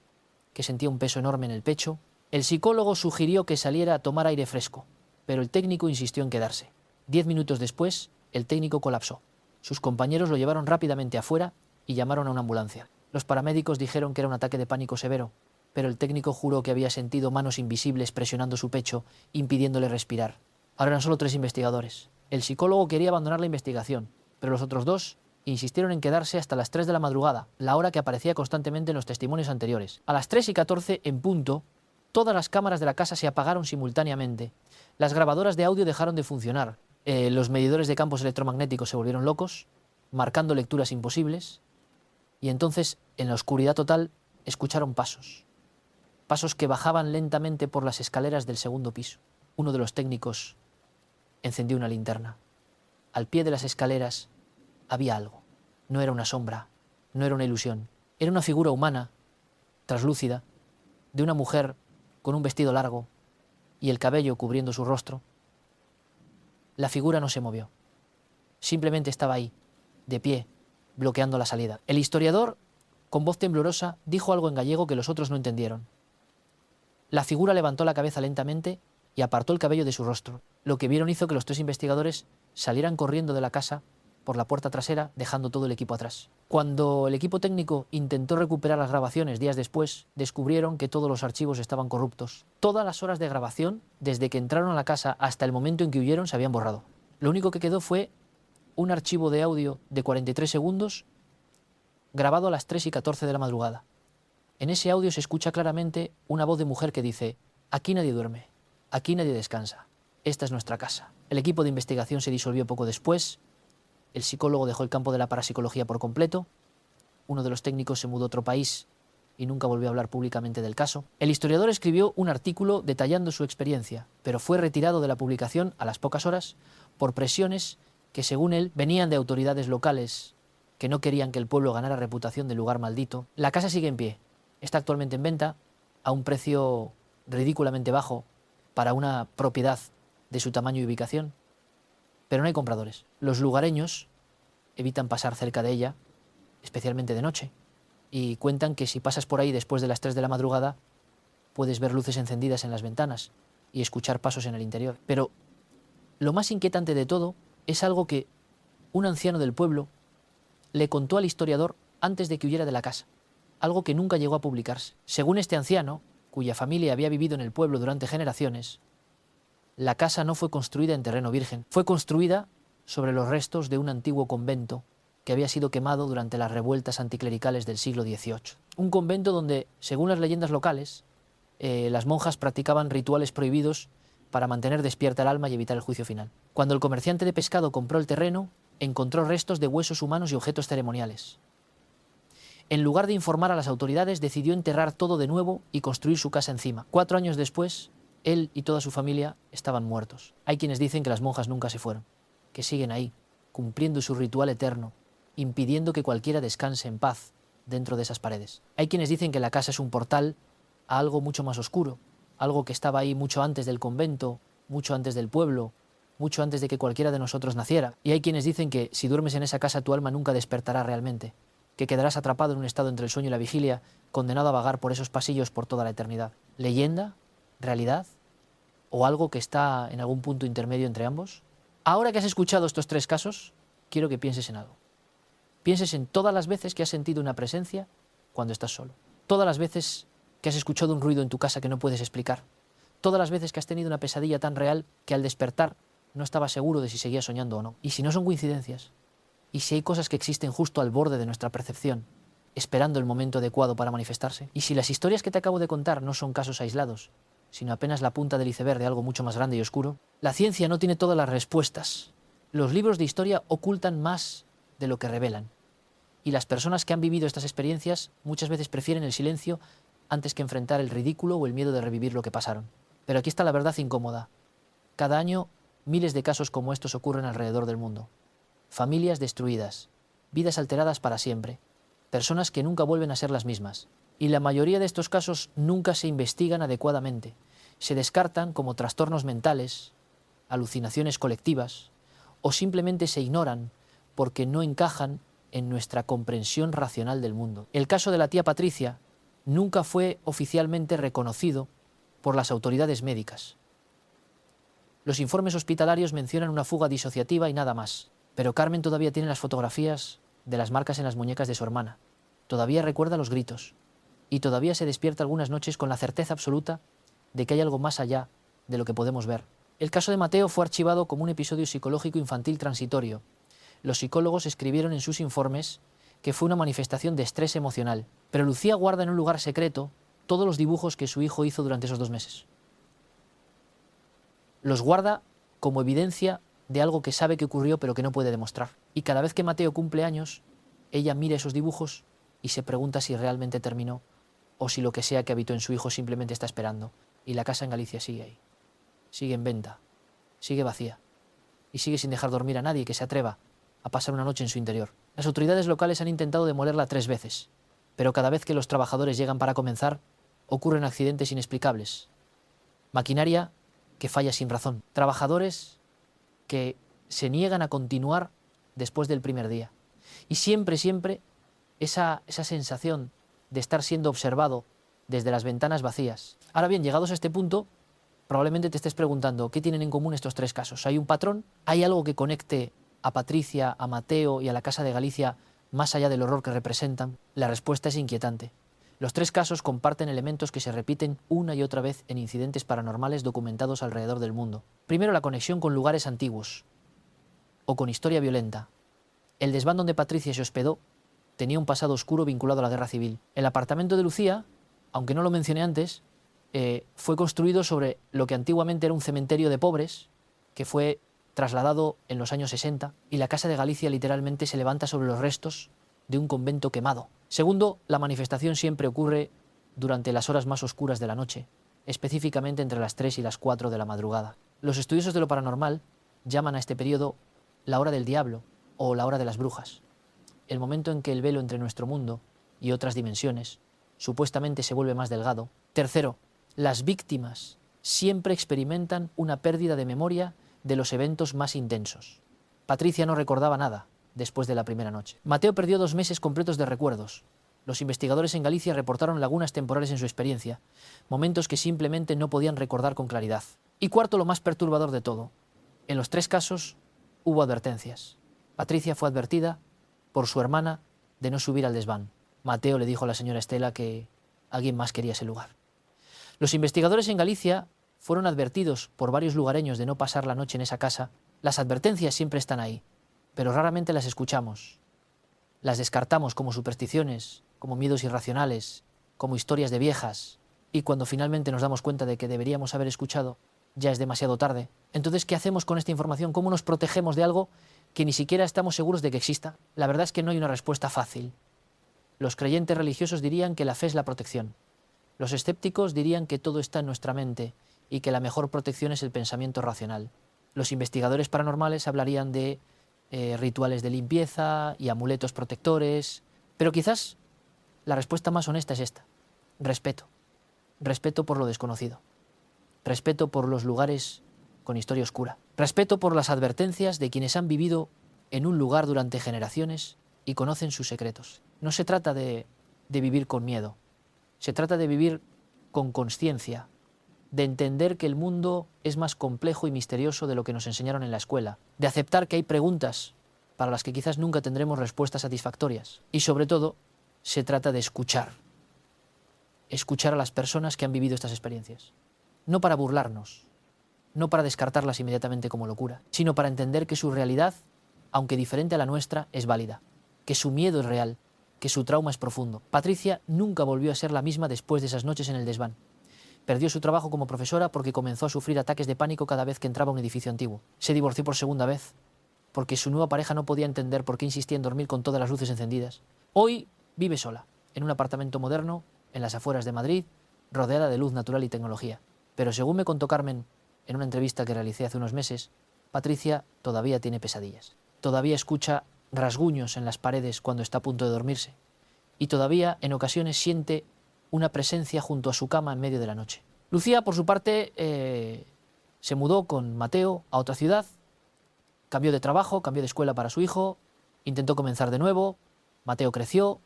que sentía un peso enorme en el pecho. El psicólogo sugirió que saliera a tomar aire fresco, pero el técnico insistió en quedarse. 10 minutos después, el técnico colapsó. Sus compañeros lo llevaron rápidamente afuera y llamaron a una ambulancia. Los paramédicos dijeron que era un ataque de pánico severo pero el técnico juró que había sentido manos invisibles presionando su pecho, impidiéndole respirar. Ahora eran solo 3 investigadores. El psicólogo quería abandonar la investigación, pero los otros 2 insistieron en quedarse hasta las 3 de la madrugada, la hora que aparecía constantemente en los testimonios anteriores. A las 3:14 en punto, todas las cámaras de la casa se apagaron simultáneamente. Las grabadoras de audio dejaron de funcionar. Los medidores de campos electromagnéticos se volvieron locos, marcando lecturas imposibles. Y entonces, en la oscuridad total, escucharon pasos. Pasos que bajaban lentamente por las escaleras del segundo piso. Uno de los técnicos encendió una linterna. Al pie de las escaleras había algo. No era una sombra, no era una ilusión. Era una figura humana, traslúcida, de una mujer con un vestido largo y el cabello cubriendo su rostro. La figura no se movió. Simplemente estaba ahí, de pie, bloqueando la salida. El historiador, con voz temblorosa, dijo algo en gallego que los otros no entendieron. La figura levantó la cabeza lentamente y apartó el cabello de su rostro. Lo que vieron hizo que los 3 investigadores salieran corriendo de la casa por la puerta trasera, dejando todo el equipo atrás. Cuando el equipo técnico intentó recuperar las grabaciones días después, descubrieron que todos los archivos estaban corruptos. Todas las horas de grabación, desde que entraron a la casa hasta el momento en que huyeron, se habían borrado. Lo único que quedó fue un archivo de audio de 43 segundos grabado a las 3:14 de la madrugada. En ese audio se escucha claramente una voz de mujer que dice: «Aquí nadie duerme, aquí nadie descansa, esta es nuestra casa». El equipo de investigación se disolvió poco después, el psicólogo dejó el campo de la parapsicología por completo, uno de los técnicos se mudó a otro país y nunca volvió a hablar públicamente del caso. El historiador escribió un artículo detallando su experiencia, pero fue retirado de la publicación a las pocas horas por presiones que, según él, venían de autoridades locales que no querían que el pueblo ganara reputación de lugar maldito. La casa sigue en pie, está actualmente en venta a un precio ridículamente bajo para una propiedad de su tamaño y ubicación, pero no hay compradores. Los lugareños evitan pasar cerca de ella, especialmente de noche, y cuentan que si pasas por ahí después de las 3 de la madrugada puedes ver luces encendidas en las ventanas y escuchar pasos en el interior. Pero lo más inquietante de todo es algo que un anciano del pueblo le contó al historiador antes de que huyera de la casa, algo que nunca llegó a publicarse. Según este anciano, cuya familia había vivido en el pueblo durante generaciones, la casa no fue construida en terreno virgen, fue construida sobre los restos de un antiguo convento que había sido quemado durante las revueltas anticlericales del siglo XVIII. Un convento donde, según las leyendas locales, las monjas practicaban rituales prohibidos para mantener despierta el alma y evitar el juicio final. Cuando el comerciante de pescado compró el terreno, encontró restos de huesos humanos y objetos ceremoniales. En lugar de informar a las autoridades, decidió enterrar todo de nuevo y construir su casa encima. 4 años después, él y toda su familia estaban muertos. Hay quienes dicen que las monjas nunca se fueron, que siguen ahí, cumpliendo su ritual eterno, impidiendo que cualquiera descanse en paz dentro de esas paredes. Hay quienes dicen que la casa es un portal a algo mucho más oscuro, algo que estaba ahí mucho antes del convento, mucho antes del pueblo, mucho antes de que cualquiera de nosotros naciera. Y hay quienes dicen que si duermes en esa casa tu alma nunca despertará realmente, que quedarás atrapado en un estado entre el sueño y la vigilia, condenado a vagar por esos pasillos por toda la eternidad. ¿Leyenda? ¿Realidad? ¿O algo que está en algún punto intermedio entre ambos? Ahora que has escuchado estos 3 casos, quiero que pienses en algo. Pienses en todas las veces que has sentido una presencia cuando estás solo. Todas las veces que has escuchado un ruido en tu casa que no puedes explicar. Todas las veces que has tenido una pesadilla tan real que al despertar no estabas seguro de si seguías soñando o no. Y si no son coincidencias, y si hay cosas que existen justo al borde de nuestra percepción, esperando el momento adecuado para manifestarse, y si las historias que te acabo de contar no son casos aislados, sino apenas la punta del iceberg de algo mucho más grande y oscuro, la ciencia no tiene todas las respuestas. Los libros de historia ocultan más de lo que revelan. Y las personas que han vivido estas experiencias muchas veces prefieren el silencio antes que enfrentar el ridículo o el miedo de revivir lo que pasaron. Pero aquí está la verdad incómoda. Cada año, miles de casos como estos ocurren alrededor del mundo. Familias destruidas, vidas alteradas para siempre, personas que nunca vuelven a ser las mismas. Y la mayoría de estos casos nunca se investigan adecuadamente. Se descartan como trastornos mentales, alucinaciones colectivas, o simplemente se ignoran porque no encajan en nuestra comprensión racional del mundo. El caso de la tía Patricia nunca fue oficialmente reconocido por las autoridades médicas. Los informes hospitalarios mencionan una fuga disociativa y nada más. Pero Carmen todavía tiene las fotografías de las marcas en las muñecas de su hermana. Todavía recuerda los gritos. y todavía se despierta algunas noches con la certeza absoluta de que hay algo más allá de lo que podemos ver. El caso de Mateo fue archivado como un episodio psicológico infantil transitorio. Los psicólogos escribieron en sus informes que fue una manifestación de estrés emocional, pero Lucía guarda en un lugar secreto todos los dibujos que su hijo hizo durante esos 2 meses. Los guarda como evidencia de algo que sabe que ocurrió pero que no puede demostrar. Y cada vez que Mateo cumple años, ella mira esos dibujos y se pregunta si realmente terminó o si lo que sea que habitó en su hijo simplemente está esperando. Y la casa en Galicia sigue ahí. Sigue en venta, sigue vacía y sigue sin dejar dormir a nadie que se atreva a pasar una noche en su interior. Las autoridades locales han intentado demolerla 3 veces, pero cada vez que los trabajadores llegan para comenzar, ocurren accidentes inexplicables. Maquinaria que falla sin razón. Trabajadores que se niegan a continuar después del primer día. Y siempre esa sensación de estar siendo observado desde las ventanas vacías. Ahora bien, llegados a este punto, probablemente te estés preguntando, ¿qué tienen en común estos 3 casos? ¿Hay un patrón? ¿Hay algo que conecte a Patricia, a Mateo y a la Casa de Galicia más allá del horror que representan? La respuesta es inquietante. Los 3 casos comparten elementos que se repiten una y otra vez en incidentes paranormales documentados alrededor del mundo. Primero, la conexión con lugares antiguos o con historia violenta. El desván donde Patricia se hospedó tenía un pasado oscuro vinculado a la guerra civil. El apartamento de Lucía, aunque no lo mencioné antes, fue construido sobre lo que antiguamente era un cementerio de pobres, que fue trasladado en los años 60, y la Casa de Galicia literalmente se levanta sobre los restos de un convento quemado. Segundo, la manifestación siempre ocurre durante las horas más oscuras de la noche, específicamente entre las 3 y las 4 de la madrugada. Los estudiosos de lo paranormal llaman a este periodo la hora del diablo o la hora de las brujas, el momento en que el velo entre nuestro mundo y otras dimensiones supuestamente se vuelve más delgado. Tercero, las víctimas siempre experimentan una pérdida de memoria de los eventos más intensos. Patricia no recordaba nada después de la primera noche. Mateo perdió 2 meses completos de recuerdos. Los investigadores en Galicia reportaron lagunas temporales en su experiencia, momentos que simplemente no podían recordar con claridad. Y cuarto, lo más perturbador de todo. En los 3 casos hubo advertencias. Patricia fue advertida por su hermana de no subir al desván. Mateo le dijo a la señora Estela que alguien más quería ese lugar. Los investigadores en Galicia fueron advertidos por varios lugareños de no pasar la noche en esa casa. Las advertencias siempre están ahí, pero raramente las escuchamos. Las descartamos como supersticiones, como miedos irracionales, como historias de viejas, y cuando finalmente nos damos cuenta de que deberíamos haber escuchado, ya es demasiado tarde. Entonces, ¿qué hacemos con esta información? ¿Cómo nos protegemos de algo que ni siquiera estamos seguros de que exista? La verdad es que no hay una respuesta fácil. Los creyentes religiosos dirían que la fe es la protección. Los escépticos dirían que todo está en nuestra mente y que la mejor protección es el pensamiento racional. Los investigadores paranormales hablarían de rituales de limpieza y amuletos protectores, pero quizás la respuesta más honesta es esta: respeto. Respeto por lo desconocido. Respeto por los lugares con historia oscura. Respeto por las advertencias de quienes han vivido en un lugar durante generaciones y conocen sus secretos. No se trata de vivir con miedo. Se trata de vivir con consciencia, de entender que el mundo es más complejo y misterioso de lo que nos enseñaron en la escuela, de aceptar que hay preguntas para las que quizás nunca tendremos respuestas satisfactorias. Y sobre todo, se trata de escuchar. Escuchar a las personas que han vivido estas experiencias. No para burlarnos, no para descartarlas inmediatamente como locura, sino para entender que su realidad, aunque diferente a la nuestra, es válida, que su miedo es real, que su trauma es profundo. Patricia nunca volvió a ser la misma después de esas noches en el desván. Perdió su trabajo como profesora porque comenzó a sufrir ataques de pánico cada vez que entraba a un edificio antiguo. Se divorció por segunda vez porque su nueva pareja no podía entender por qué insistía en dormir con todas las luces encendidas. Hoy vive sola, en un apartamento moderno, en las afueras de Madrid, rodeada de luz natural y tecnología. Pero según me contó Carmen en una entrevista que realicé hace unos meses, Patricia todavía tiene pesadillas. Todavía escucha rasguños en las paredes cuando está a punto de dormirse. Y todavía, en ocasiones, siente una presencia junto a su cama en medio de la noche. Lucía, por su parte, se mudó con Mateo a otra ciudad, cambió de trabajo, cambió de escuela para su hijo, intentó comenzar de nuevo, Mateo creció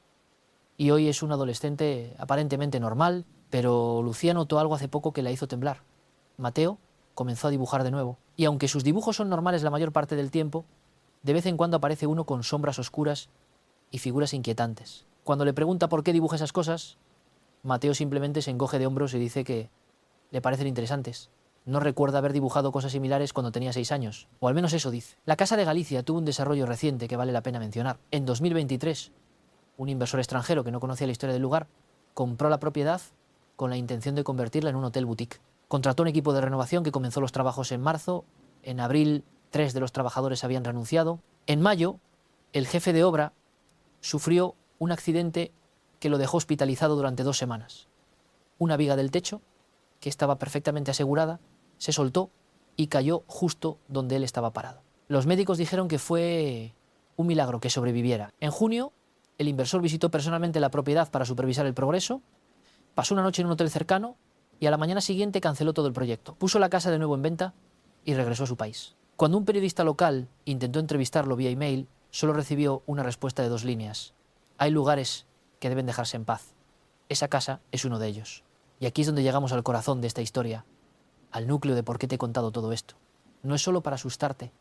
y hoy es un adolescente aparentemente normal, pero Lucía notó algo hace poco que la hizo temblar. Mateo comenzó a dibujar de nuevo, y aunque sus dibujos son normales la mayor parte del tiempo, de vez en cuando aparece uno con sombras oscuras y figuras inquietantes. Cuando le pregunta por qué dibuja esas cosas, Mateo simplemente se encoge de hombros y dice que le parecen interesantes. No recuerda haber dibujado cosas similares cuando tenía 6 años, o al menos eso dice. La Casa de Galicia tuvo un desarrollo reciente que vale la pena mencionar. En 2023, un inversor extranjero que no conocía la historia del lugar compró la propiedad con la intención de convertirla en un hotel boutique. Contrató un equipo de renovación que comenzó los trabajos en marzo. En abril, 3 de los trabajadores habían renunciado. En mayo, el jefe de obra sufrió un accidente que lo dejó hospitalizado durante 2 semanas. Una viga del techo, que estaba perfectamente asegurada, se soltó y cayó justo donde él estaba parado. Los médicos dijeron que fue un milagro que sobreviviera. En junio, el inversor visitó personalmente la propiedad para supervisar el progreso, pasó una noche en un hotel cercano y a la mañana siguiente canceló todo el proyecto. Puso la casa de nuevo en venta y regresó a su país. Cuando un periodista local intentó entrevistarlo vía email, solo recibió una respuesta de 2 líneas. Hay lugares que deben dejarse en paz. Esa casa es uno de ellos. Y aquí es donde llegamos al corazón de esta historia, al núcleo de por qué te he contado todo esto. No es solo para asustarte,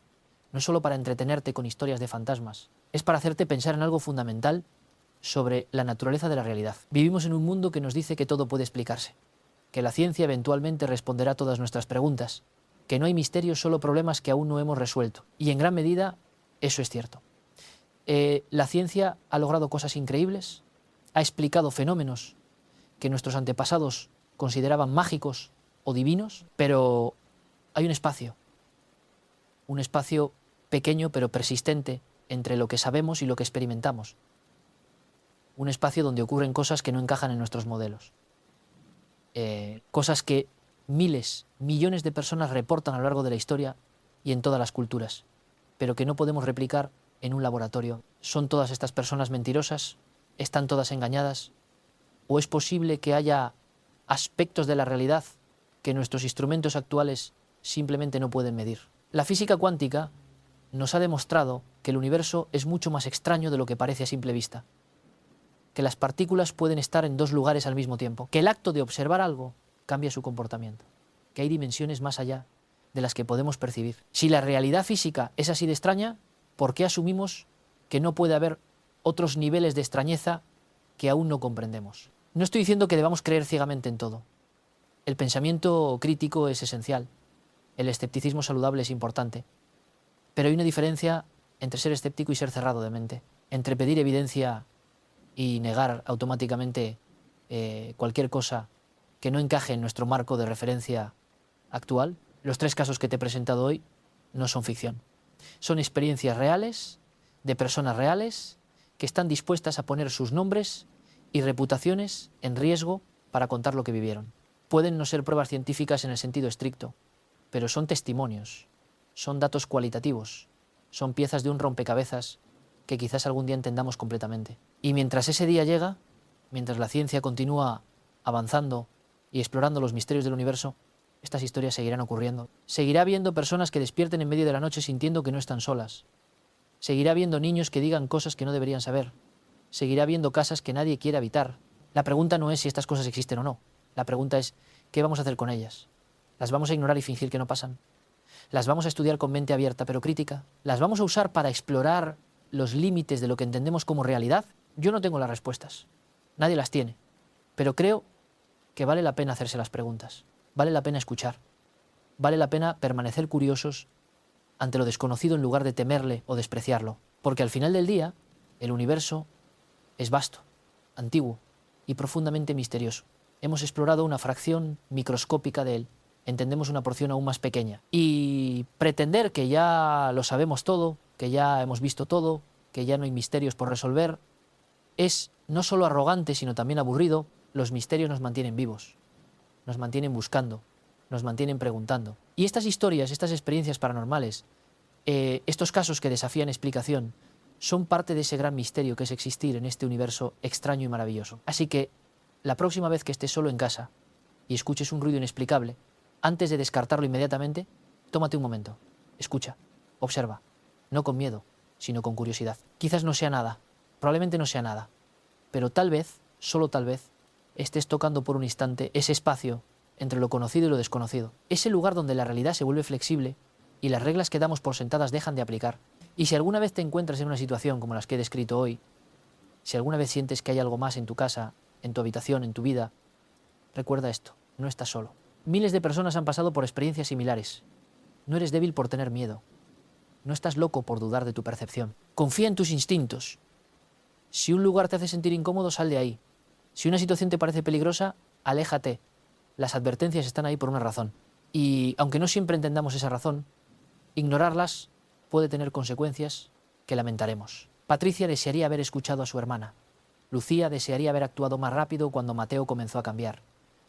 no es solo para entretenerte con historias de fantasmas, es para hacerte pensar en algo fundamental sobre la naturaleza de la realidad. Vivimos en un mundo que nos dice que todo puede explicarse, que la ciencia eventualmente responderá a todas nuestras preguntas, que no hay misterios, solo problemas que aún no hemos resuelto. Y en gran medida eso es cierto. La ciencia ha logrado cosas increíbles, ha explicado fenómenos que nuestros antepasados consideraban mágicos o divinos, pero hay un espacio pequeño pero persistente entre lo que sabemos y lo que experimentamos. Un espacio donde ocurren cosas que no encajan en nuestros modelos. Cosas que miles, millones de personas reportan a lo largo de la historia y en todas las culturas, pero que no podemos replicar en un laboratorio. ¿Son todas estas personas mentirosas? ¿Están todas engañadas? ¿O es posible que haya aspectos de la realidad que nuestros instrumentos actuales simplemente no pueden medir? La física cuántica nos ha demostrado que el universo es mucho más extraño de lo que parece a simple vista, que las partículas pueden estar en 2 lugares al mismo tiempo, que el acto de observar algo cambia su comportamiento, que hay dimensiones más allá de las que podemos percibir. Si la realidad física es así de extraña, ¿por qué asumimos que no puede haber otros niveles de extrañeza que aún no comprendemos? No estoy diciendo que debamos creer ciegamente en todo. El pensamiento crítico es esencial. El escepticismo saludable es importante. Pero hay una diferencia entre ser escéptico y ser cerrado de mente. Entre pedir evidencia y negar automáticamente cualquier cosa que no encaje en nuestro marco de referencia actual. Los 3 casos que te he presentado hoy no son ficción. Son experiencias reales, de personas reales, que están dispuestas a poner sus nombres y reputaciones en riesgo para contar lo que vivieron. Pueden no ser pruebas científicas en el sentido estricto, pero son testimonios, son datos cualitativos, son piezas de un rompecabezas que quizás algún día entendamos completamente. Y mientras ese día llega, mientras la ciencia continúa avanzando y explorando los misterios del universo, estas historias seguirán ocurriendo. Seguirá habiendo personas que despierten en medio de la noche sintiendo que no están solas. Seguirá habiendo niños que digan cosas que no deberían saber. Seguirá habiendo casas que nadie quiere habitar. La pregunta no es si estas cosas existen o no. La pregunta es, ¿qué vamos a hacer con ellas? ¿Las vamos a ignorar y fingir que no pasan? ¿Las vamos a estudiar con mente abierta pero crítica? ¿Las vamos a usar para explorar los límites de lo que entendemos como realidad? Yo no tengo las respuestas. Nadie las tiene. Pero creo que vale la pena hacerse las preguntas. Vale la pena escuchar. Vale la pena permanecer curiosos ante lo desconocido en lugar de temerle o despreciarlo. Porque al final del día, el universo es vasto, antiguo y profundamente misterioso. Hemos explorado una fracción microscópica de él. Entendemos una porción aún más pequeña. Y pretender que ya lo sabemos todo, que ya hemos visto todo, que ya no hay misterios por resolver, es no solo arrogante, sino también aburrido. Los misterios nos mantienen vivos, nos mantienen buscando, nos mantienen preguntando. Y estas historias, estas experiencias paranormales, estos casos que desafían explicación, son parte de ese gran misterio que es existir en este universo extraño y maravilloso. Así que, la próxima vez que estés solo en casa y escuches un ruido inexplicable, antes de descartarlo inmediatamente, tómate un momento, escucha, observa, no con miedo, sino con curiosidad. Quizás no sea nada, probablemente no sea nada, pero tal vez, solo tal vez, estés tocando por un instante ese espacio entre lo conocido y lo desconocido, ese lugar donde la realidad se vuelve flexible y las reglas que damos por sentadas dejan de aplicar. Y si alguna vez te encuentras en una situación como las que he descrito hoy, si alguna vez sientes que hay algo más en tu casa en tu habitación, en tu vida, recuerda esto, no estás solo. Miles de personas han pasado por experiencias similares. No eres débil por tener miedo. No estás loco por dudar de tu percepción. Confía en tus instintos. Si un lugar te hace sentir incómodo, sal de ahí. Si una situación te parece peligrosa, aléjate. Las advertencias están ahí por una razón. Y aunque no siempre entendamos esa razón, ignorarlas puede tener consecuencias que lamentaremos. Patricia desearía haber escuchado a su hermana. Lucía desearía haber actuado más rápido cuando Mateo comenzó a cambiar.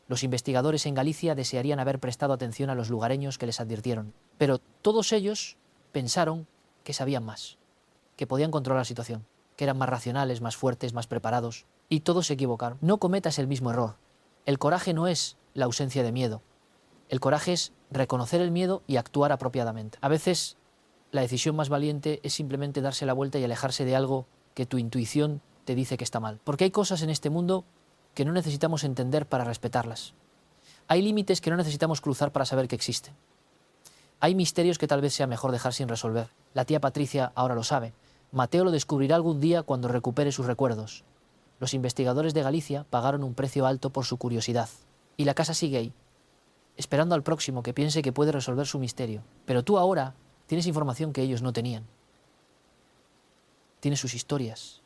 Los investigadores en Galicia desearían haber prestado atención a los lugareños que les advirtieron. Pero todos ellos pensaron que sabían más, que podían controlar la situación, que eran más racionales, más fuertes, más preparados. Y todos se equivocaron. No cometas el mismo error. El coraje no es la ausencia de miedo. El coraje es reconocer el miedo y actuar apropiadamente. A veces la decisión más valiente es simplemente darse la vuelta y alejarse de algo que tu intuición te dice que está mal. Porque hay cosas en este mundo que no necesitamos entender para respetarlas. Hay límites que no necesitamos cruzar para saber que existen. Hay misterios que tal vez sea mejor dejar sin resolver. La tía Patricia ahora lo sabe. Mateo lo descubrirá algún día cuando recupere sus recuerdos. Los investigadores de Galicia pagaron un precio alto por su curiosidad. Y la casa sigue ahí, esperando al próximo que piense que puede resolver su misterio. Pero tú ahora tienes información que ellos no tenían. Tienes sus historias,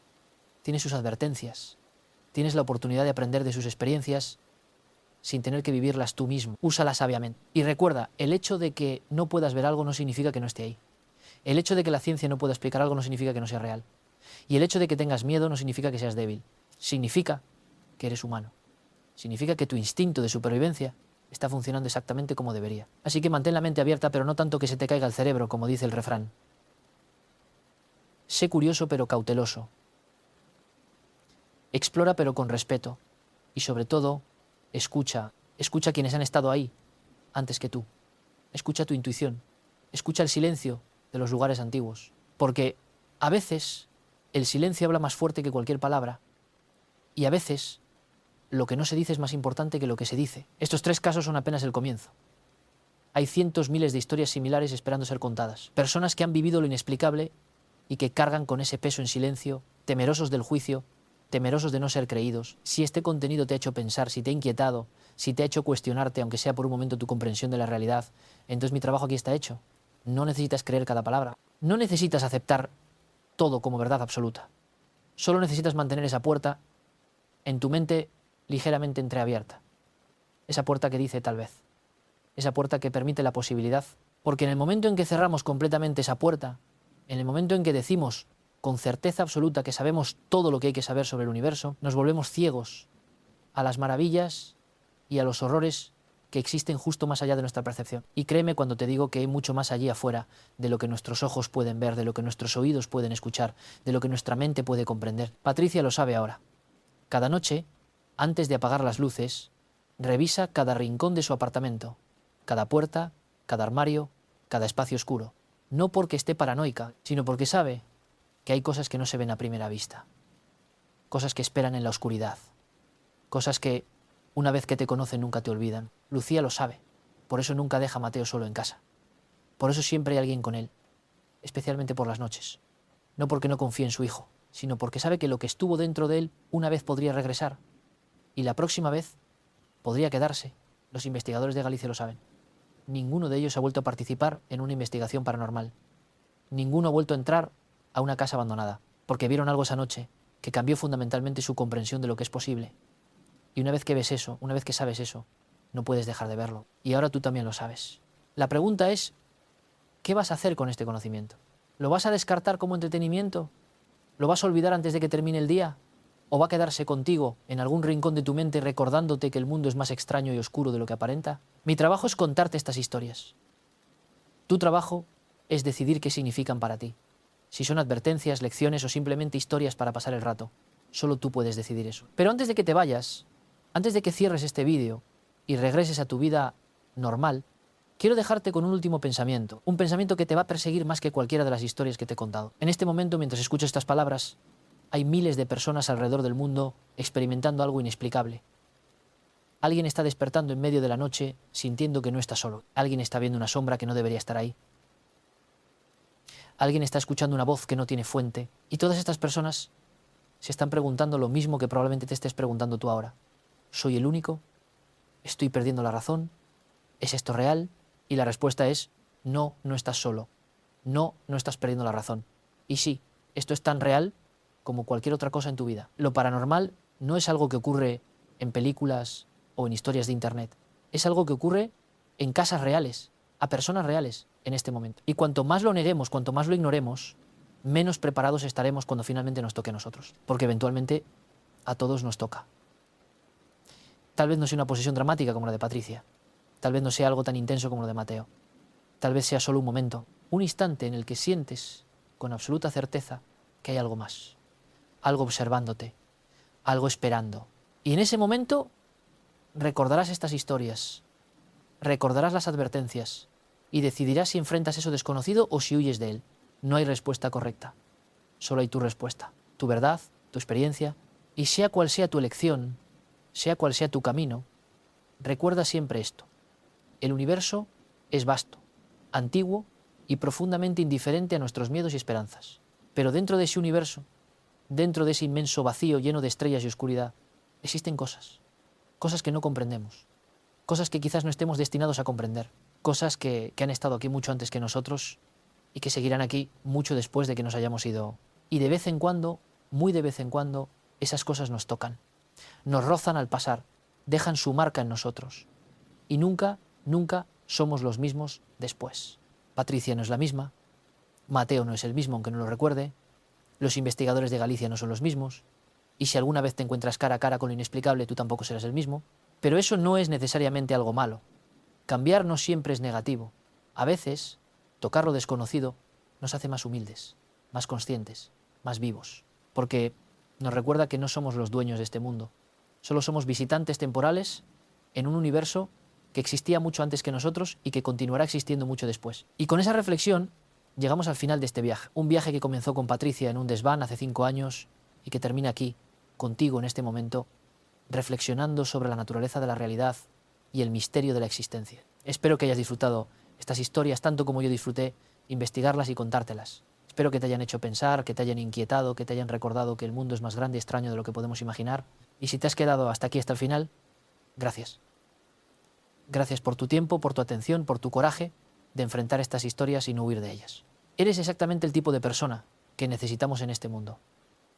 tienes sus advertencias, tienes la oportunidad de aprender de sus experiencias sin tener que vivirlas tú mismo. Úsalas sabiamente. Y recuerda, el hecho de que no puedas ver algo no significa que no esté ahí. El hecho de que la ciencia no pueda explicar algo no significa que no sea real. Y el hecho de que tengas miedo no significa que seas débil. Significa que eres humano. Significa que tu instinto de supervivencia está funcionando exactamente como debería. Así que mantén la mente abierta, pero no tanto que se te caiga el cerebro, como dice el refrán. Sé curioso pero cauteloso. Explora pero con respeto. Y sobre todo, escucha. Escucha a quienes han estado ahí antes que tú. Escucha tu intuición. Escucha el silencio de los lugares antiguos. Porque a veces el silencio habla más fuerte que cualquier palabra. Y a veces lo que no se dice es más importante que lo que se dice. Estos 3 casos son apenas el comienzo. Hay cientos, miles de historias similares esperando ser contadas. Personas que han vivido lo inexplicable y que cargan con ese peso en silencio, temerosos del juicio, temerosos de no ser creídos. Si este contenido te ha hecho pensar, si te ha inquietado, si te ha hecho cuestionarte, aunque sea por un momento, tu comprensión de la realidad, entonces mi trabajo aquí está hecho. No necesitas creer cada palabra. No necesitas aceptar todo como verdad absoluta. Solo necesitas mantener esa puerta en tu mente ligeramente entreabierta. Esa puerta que dice tal vez. Esa puerta que permite la posibilidad. Porque en el momento en que cerramos completamente esa puerta, en el momento en que decimos con certeza absoluta que sabemos todo lo que hay que saber sobre el universo, nos volvemos ciegos a las maravillas y a los horrores que existen justo más allá de nuestra percepción. Y créeme cuando te digo que hay mucho más allí afuera de lo que nuestros ojos pueden ver, de lo que nuestros oídos pueden escuchar, de lo que nuestra mente puede comprender. Patricia lo sabe ahora. Cada noche, antes de apagar las luces, revisa cada rincón de su apartamento, cada puerta, cada armario, cada espacio oscuro. No porque esté paranoica, sino porque sabe que hay cosas que no se ven a primera vista. Cosas que esperan en la oscuridad. Cosas que, una vez que te conocen, nunca te olvidan. Lucía lo sabe. Por eso nunca deja a Mateo solo en casa. Por eso siempre hay alguien con él, especialmente por las noches. No porque no confíe en su hijo, sino porque sabe que lo que estuvo dentro de él una vez podría regresar. Y la próxima vez podría quedarse. Los investigadores de Galicia lo saben. Ninguno de ellos ha vuelto a participar en una investigación paranormal. Ninguno ha vuelto a entrar a una casa abandonada, porque vieron algo esa noche que cambió fundamentalmente su comprensión de lo que es posible. Y una vez que ves eso, una vez que sabes eso, no puedes dejar de verlo. Y ahora tú también lo sabes. La pregunta es, ¿qué vas a hacer con este conocimiento? ¿Lo vas a descartar como entretenimiento? ¿Lo vas a olvidar antes de que termine el día? ¿O va a quedarse contigo en algún rincón de tu mente recordándote que el mundo es más extraño y oscuro de lo que aparenta? Mi trabajo es contarte estas historias. Tu trabajo es decidir qué significan para ti. Si son advertencias, lecciones o simplemente historias para pasar el rato. Solo tú puedes decidir eso. Pero antes de que te vayas, antes de que cierres este vídeo y regreses a tu vida normal, quiero dejarte con un último pensamiento. Un pensamiento que te va a perseguir más que cualquiera de las historias que te he contado. En este momento, mientras escucho estas palabras, hay miles de personas alrededor del mundo experimentando algo inexplicable. Alguien está despertando en medio de la noche sintiendo que no está solo. Alguien está viendo una sombra que no debería estar ahí. Alguien está escuchando una voz que no tiene fuente. Y todas estas personas se están preguntando lo mismo que probablemente te estés preguntando tú ahora. ¿Soy el único? ¿Estoy perdiendo la razón? ¿Es esto real? Y la respuesta es no, no estás solo. No, no estás perdiendo la razón. Y sí, esto es tan real como cualquier otra cosa en tu vida. Lo paranormal no es algo que ocurre en películas o en historias de internet. Es algo que ocurre en casas reales, a personas reales en este momento. Y cuanto más lo neguemos, cuanto más lo ignoremos, menos preparados estaremos cuando finalmente nos toque a nosotros. Porque eventualmente a todos nos toca. Tal vez no sea una posición dramática como la de Patricia. Tal vez no sea algo tan intenso como lo de Mateo. Tal vez sea solo un momento, un instante en el que sientes con absoluta certeza que hay algo más. Algo observándote, algo esperando. Y en ese momento recordarás estas historias, recordarás las advertencias y decidirás si enfrentas eso desconocido o si huyes de él. No hay respuesta correcta, solo hay tu respuesta, tu verdad, tu experiencia, y sea cual sea tu elección, sea cual sea tu camino, recuerda siempre esto. El universo es vasto, antiguo y profundamente indiferente a nuestros miedos y esperanzas. Pero dentro de ese universo, dentro de ese inmenso vacío lleno de estrellas y oscuridad, existen cosas, cosas que no comprendemos, cosas que quizás no estemos destinados a comprender, cosas que han estado aquí mucho antes que nosotros y que seguirán aquí mucho después de que nos hayamos ido. Y de vez en cuando, muy de vez en cuando, esas cosas nos tocan, nos rozan al pasar, dejan su marca en nosotros. Y nunca, nunca somos los mismos después. Patricia no es la misma, Mateo no es el mismo aunque no lo recuerde, los investigadores de Galicia no son los mismos, y si alguna vez te encuentras cara a cara con lo inexplicable, tú tampoco serás el mismo. Pero eso no es necesariamente algo malo. Cambiar no siempre es negativo. A veces, tocar lo desconocido nos hace más humildes, más conscientes, más vivos, porque nos recuerda que no somos los dueños de este mundo, solo somos visitantes temporales en un universo que existía mucho antes que nosotros y que continuará existiendo mucho después. Y con esa reflexión llegamos al final de este viaje, un viaje que comenzó con Patricia en un desván hace 5 años y que termina aquí, contigo en este momento, reflexionando sobre la naturaleza de la realidad y el misterio de la existencia. Espero que hayas disfrutado estas historias tanto como yo disfruté investigarlas y contártelas. Espero que te hayan hecho pensar, que te hayan inquietado, que te hayan recordado que el mundo es más grande y extraño de lo que podemos imaginar. Y si te has quedado hasta aquí, hasta el final, gracias. Gracias por tu tiempo, por tu atención, por tu coraje de enfrentar estas historias y no huir de ellas. Eres exactamente el tipo de persona que necesitamos en este mundo.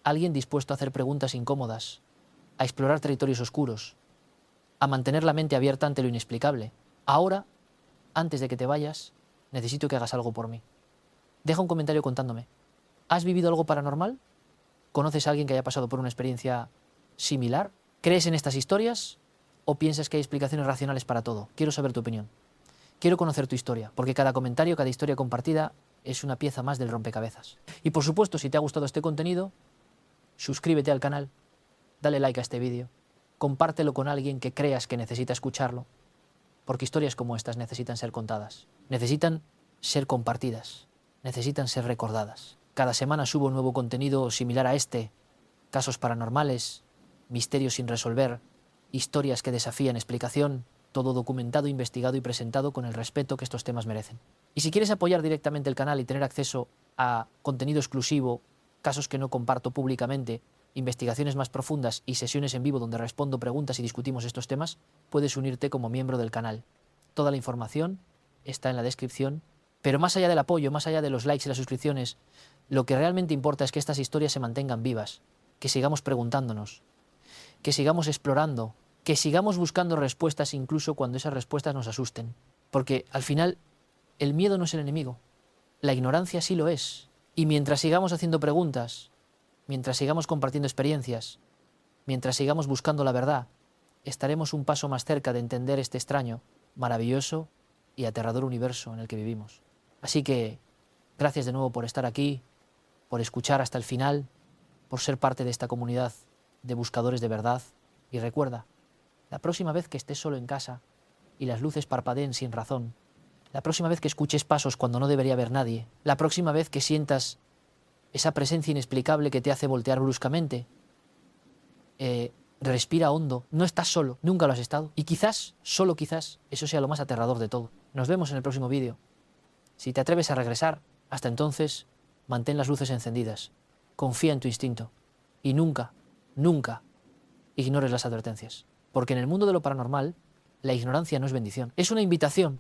Alguien dispuesto a hacer preguntas incómodas, a explorar territorios oscuros, a mantener la mente abierta ante lo inexplicable. Ahora, antes de que te vayas, necesito que hagas algo por mí. Deja un comentario contándome. ¿Has vivido algo paranormal? ¿Conoces a alguien que haya pasado por una experiencia similar? ¿Crees en estas historias? ¿O piensas que hay explicaciones racionales para todo? Quiero saber tu opinión. Quiero conocer tu historia, porque cada comentario, cada historia compartida es una pieza más del rompecabezas. Y por supuesto, si te ha gustado este contenido, suscríbete al canal, dale like a este vídeo, compártelo con alguien que creas que necesita escucharlo, porque historias como estas necesitan ser contadas, necesitan ser compartidas, necesitan ser recordadas. Cada semana subo nuevo contenido similar a este, casos paranormales, misterios sin resolver, historias que desafían explicación, todo documentado, investigado y presentado con el respeto que estos temas merecen. Y si quieres apoyar directamente el canal y tener acceso a contenido exclusivo, casos que no comparto públicamente, investigaciones más profundas y sesiones en vivo donde respondo preguntas y discutimos estos temas, puedes unirte como miembro del canal. Toda la información está en la descripción, pero más allá del apoyo, más allá de los likes y las suscripciones, lo que realmente importa es que estas historias se mantengan vivas, que sigamos preguntándonos, que sigamos explorando, que sigamos buscando respuestas incluso cuando esas respuestas nos asusten. Porque al final, el miedo no es el enemigo, la ignorancia sí lo es. Y mientras sigamos haciendo preguntas, mientras sigamos compartiendo experiencias, mientras sigamos buscando la verdad, estaremos un paso más cerca de entender este extraño, maravilloso y aterrador universo en el que vivimos. Así que, gracias de nuevo por estar aquí, por escuchar hasta el final, por ser parte de esta comunidad de buscadores de verdad. Y recuerda, la próxima vez que estés solo en casa y las luces parpadeen sin razón, la próxima vez que escuches pasos cuando no debería haber nadie, la próxima vez que sientas esa presencia inexplicable que te hace voltear bruscamente, respira hondo, no estás solo, nunca lo has estado. Y quizás, solo quizás, eso sea lo más aterrador de todo. Nos vemos en el próximo vídeo. Si te atreves a regresar, hasta entonces, mantén las luces encendidas. Confía en tu instinto. Y nunca, nunca ignores las advertencias. Porque en el mundo de lo paranormal, la ignorancia no es bendición. Es una invitación